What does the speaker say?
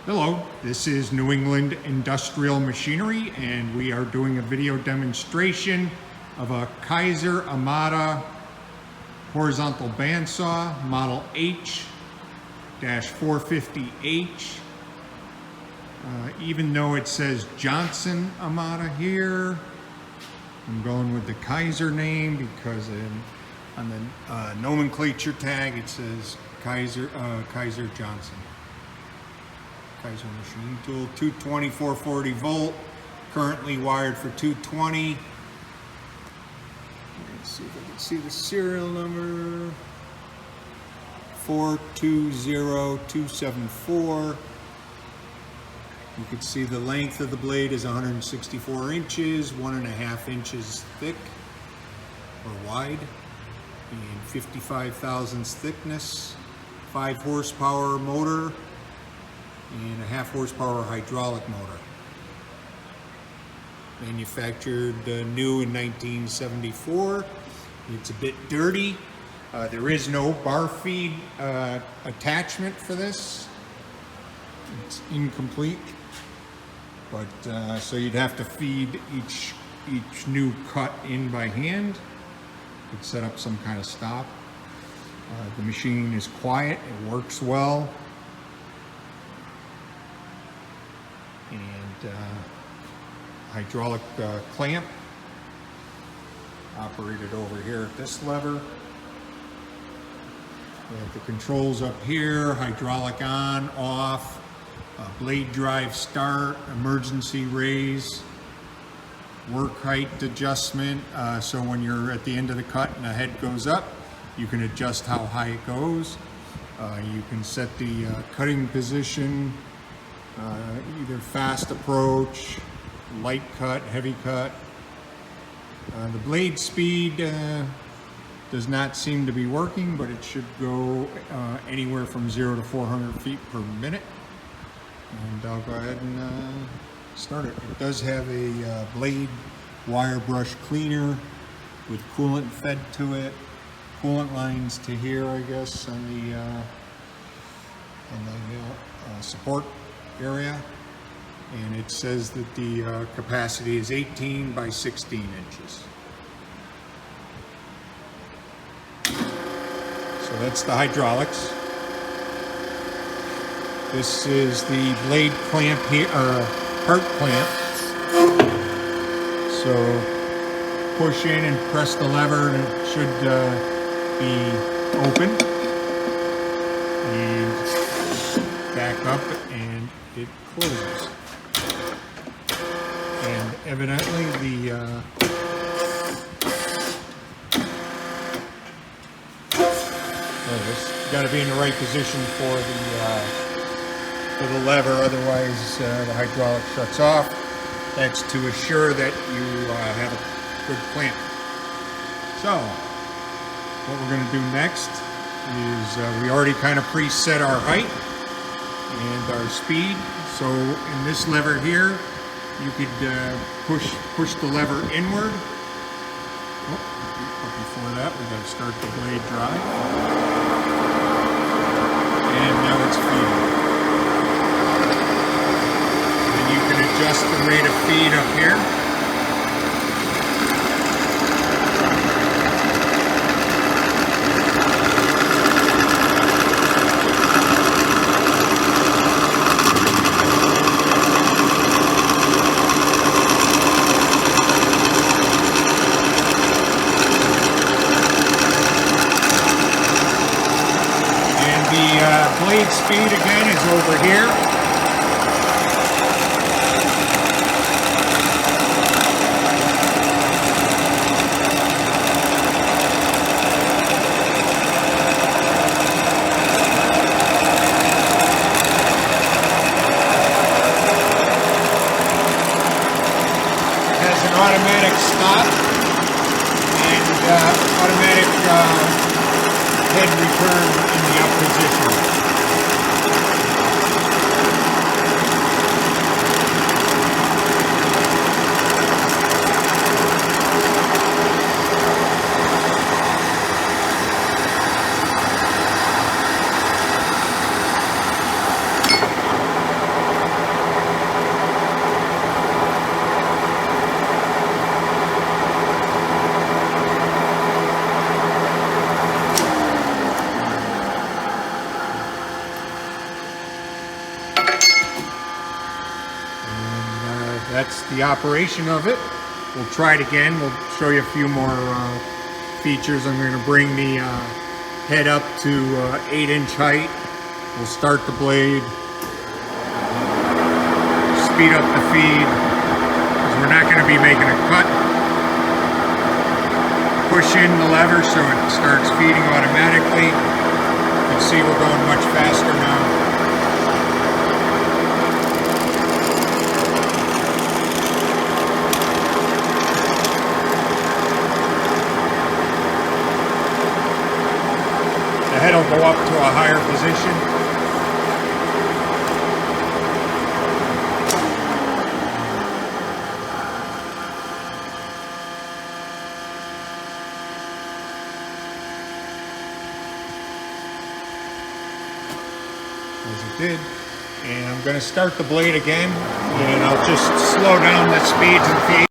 Hello, this is New England Industrial Machinery, and we are doing a video demonstration of a Kysor Amada horizontal bandsaw, model H-450H. Even though it says Johnson Amada here, I'm going with the Kysor name because on the nomenclature tag it says Kysor Johnson. Kysor machine tool, 220 440 volt, currently wired for 220. Let's see if I can see the serial number. 420274. You can see the length of the blade is 164 inches, 1.5 inches thick or wide, and 55 thousandths thickness, 5 horsepower motor, and a 1/2 horsepower hydraulic motor. Manufactured new in 1974. It's a bit dirty. There is no bar feed attachment for this. It's incomplete. But so you'd have to feed each new cut in by hand. You'd set up some kind of stop. The machine is quiet. It works well. And hydraulic clamp operated over here at this lever. We have the controls up here, hydraulic on, off, blade drive start, emergency raise, work height adjustment, so when you're at the end of the cut and the head goes up, you can adjust how high it goes. You can set the cutting position, either fast approach, light cut, heavy cut. The blade speed does not seem to be working, but it should go anywhere from 0 to 400 feet per minute. And I'll go ahead and start it. It does have a blade wire brush cleaner with coolant fed to it. Coolant lines to here, I guess, on the support area, and it says that the capacity is 18 by 16 inches. So that's the hydraulics. This is the blade clamp here, part clamp. So push in and press the lever and it should be open. And back up and it closes. And evidently you got to be in the right position for the lever, otherwise the hydraulic shuts off. That's to assure that you have a good clamp. So what we're going to do next is we already kind of preset our height and our speed. So in this lever here, you could push the lever inward. Oh, but before that, we got to start the blade drive. And now it's feeding. And you can adjust the rate of feed up here. Blade speed again is over here. It has an automatic stop and automatic head return in the up position. that's the operation of it. We'll try it again. We'll show you a few more features. I'm going to bring the head up to 8-inch height. We'll start the blade, speed up the feed, because we're not going to be making a cut. Push in the lever so it starts feeding automatically. You can see we're going much faster now. The head will go up to a higher position. As it did. And I'm going to start the blade again, and I'll just slow down the speeds and feeds.